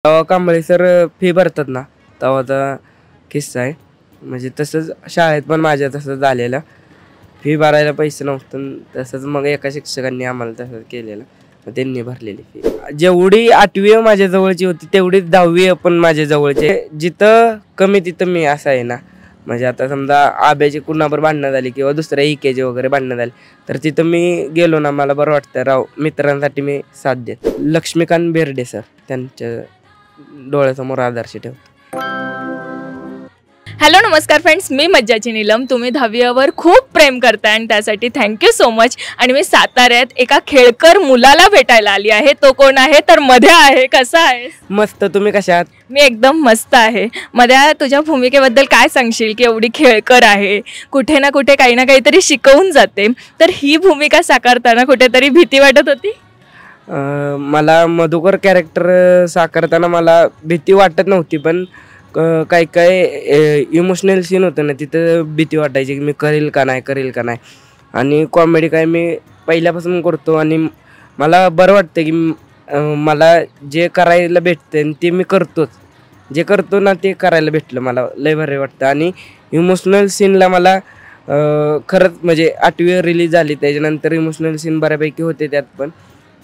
तेव्हा Kamble sir fee भरतात ना तेव्हाचा किस्सा आहे. म्हणजे तसंच शाळेत पण माझ्या तसंच झालेलं. फी भरायला पैसे नव्हतं, तसंच मग एका शिक्षकांनी आम्हाला तसंच केलेलं, मग त्यांनी भरलेली फी. जेवढी 8वी माझ्या जवळची होती तेवढीच 10वी पण माझ्या जवळची. जिथं कमी तिथं मी असं आहे ना. म्हणजे आता समजा आब्याची कुणाबर भांडणं झाली किंवा दुसऱ्या इकेची वगैरे भांडणं झाली तर तिथं मी गेलो ना, मला बरं वाटतं. राव मित्रांसाठी मी साथ देतो. लक्ष्मीकांत बेर्डे सर, त्यांच्या डोळ्यासमोर आदर्श ठेवतो. हॅलो नमस्कार फ्रेंड्स, मी मज्जाची नीलम. तुम्ही 10वीवर खूप प्रेम करताय आणि त्यासाठी थँक्यू सो मच. आणि मी साताऱ्यात एका खेळकर मुलाला भेटायला आली आहे. तो कोण आहे तर मध्या आहे. कसा आहे? मस्त. तुम्ही कशा आहात? मी एकदम मस्त आहे. मध्या, तुझ्या भूमिकेबद्दल काय सांगशील की एवढी खेळकर आहे, कुठे ना कुठे काही ना काहीतरी शिकवून जाते, तर ही भूमिका साकारताना कुठेतरी भीती वाटत होती? मला मधुकर कॅरेक्टर साकारताना मला भीती वाटत नव्हती, पण काही काही इमोशनल सीन होतं ना, तिथं भीती वाटायची की मी करेल का नाही. आणि कॉमेडी काय मी पहिल्यापासून करतो आणि मला बरं वाटतं की मला जे करायला भेटतं ते मी करतोच. जे करतो ना ते करायला भेटलं मला लय बरं वाटतं. आणि इमोशनल सीनला मला खरंच म्हणजे 8वी रिलीज झाली, त्याच्यानंतर इमोशनल सीन बऱ्यापैकी होते त्यात, पण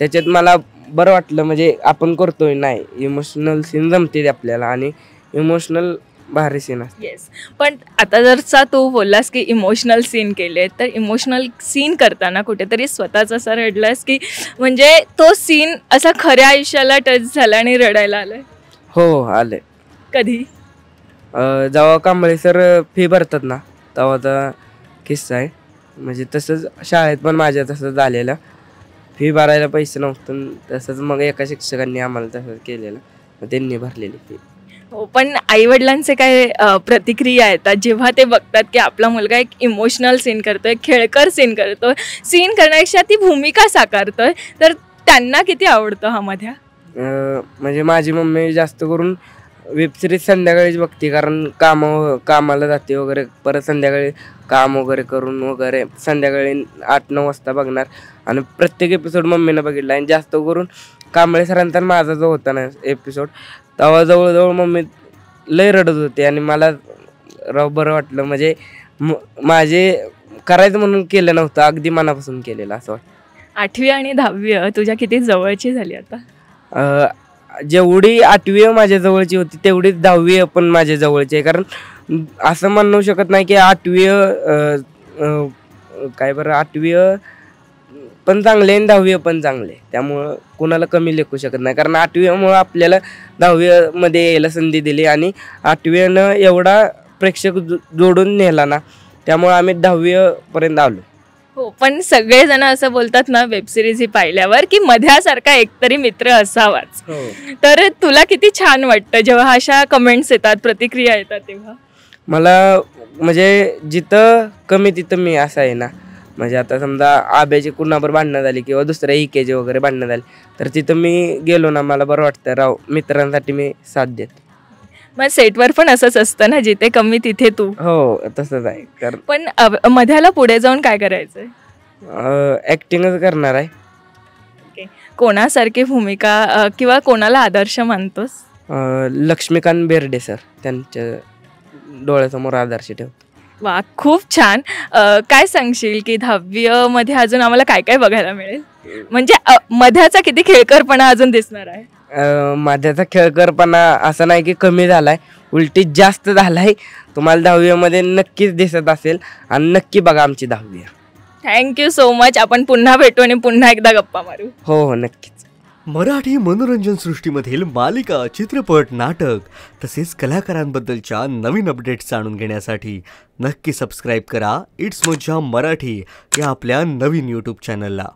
त्याच्यात मला बरं वाटलं. म्हणजे आपण करतोय नाही, इमोशनल सीन जमते आपल्याला आणि इमोशनल भारी सीन असते. येस, पण आता जरचा तू बोललास की इमोशनल सीन केले, तर इमोशनल सीन करताना कुठेतरी स्वतःच असं रडलास की म्हणजे तो सीन असा खऱ्या आयुष्याला टच झाला आणि रडायला आलं? हो आले. कधी? जेव्हा कांबळे सर फी भरतात ना तेव्हाचा किस्सा आहे. म्हणजे तसंच शाळेत पण माझ्या तसंच झालेलं. फी भरायला पैसे नव्हतं, तसंच मग एका शिक्षकांनी आम्हाला तसंच केलेलं, मग त्यांनी भरलेली फी. हो, पण आईवडिलांचे काय प्रतिक्रिया येतात जेव्हा ते बघतात की आपला मुलगा एक इमोशनल सीन करतोय, खेळकर सीन करतोय, सीन करण्यापेक्षा ती भूमिका साकारतोय, तर त्यांना किती आवडतं हा मध्या? म्हणजे माझी मम्मी जास्त करून वेबसिरीज संध्याकाळीच बघते, कारण कामाला जाते वगैरे, परत संध्याकाळी काम वगैरे करून वगैरे संध्याकाळी 8-9 वाजता बघणार. आणि प्रत्येक एपिसोड मम्मीनं बघितला. आणि जास्त करून कांबळे सरांचा माझा जो होता ना एपिसोड, तेव्हा जवळजवळ मम्मी लय रडत होते आणि मला बरं वाटलं. म्हणजे माझे करायचं म्हणून केलं नव्हतं, अगदी मनापासून केलेलं असं वाटतं. 8वी आणि 10वी तुझ्या किती जवळची झाली आता? जेवढी 8वी माझ्या जवळची होती तेवढीच 10वी पण माझ्या जवळची आहे. कारण असं म्हणू शकत नाही की 8वी काय बरं 8वी पण चांगले आणि 10वी पण चांगले, त्यामुळं कुणाला कमी लेखू शकत नाही. कारण 8वीमुळं आपल्याला 10वीमध्ये यायला संधी दिली आणि 8वीनं एवढा प्रेक्षक जोडून नेला ना, त्यामुळं आम्ही 10वीपर्यंत आलो. हो, पण सगळेजण असं बोलतात ना वेबसिरीज ही पाहिल्यावर की मध्यासारखा एकतरी मित्र असावाच. तर तुला किती छान वाटतं जेव्हा अशा कमेंट्स येतात, प्रतिक्रिया येतात तेव्हा? मला म्हणजे जिथं कमी तिथं मी असं आहे ना. म्हणजे आता समजा आब्याची कुणाबर भांडणं झाली किंवा दुसऱ्या इकेची वगैरे भांडणं झाली तर तिथं मी गेलो ना, मला बरं वाटतं. राव मित्रांसाठी मी साथ देतो. मग सेटवर पण असंच असतं ना, जिथे कमी तिथे तू? हो तसंच आहे. कारण पण मध्याला पुढे जाऊन काय करायचंय? ॲक्टिंगच करणार आहे. ओके, कोणासारखी भूमिका किंवा कोणाला आदर्श मानतोस? लक्ष्मीकांत बेर्डे सर, त्यांच्या डोळ्यासमोर आदर्श ठेवतो. वा, खूप छान. काय सांगशील की 10वीमध्ये अजून आम्हाला काय काय बघायला मिळेल? म्हणजे मध्याचा किती खेळकरपणा अजून दिसणार आहे? माझ्याचा खेळकरपणा असं नाही की कमी झालाय, उलटी जास्त झालाय. तुम्हाला 10वीमध्ये नक्कीच दिसत असेल आणि नक्की बघा आमची 10वी. Thank you so much. आपण पुन्हा भेटू आणि पुन्हा एकदा गप्पा मारू. हो नक्कीच. मराठी मनोरंजन सृष्टीमधील मालिका, चित्रपट, नाटक तसेच कलाकारांबद्दलच्या नवीन अपडेट्स जाणून घेण्यासाठी नक्की सबस्क्राईब करा इट्स मज्जा मराठी या आपल्या नवीन यूट्यूब चॅनलला.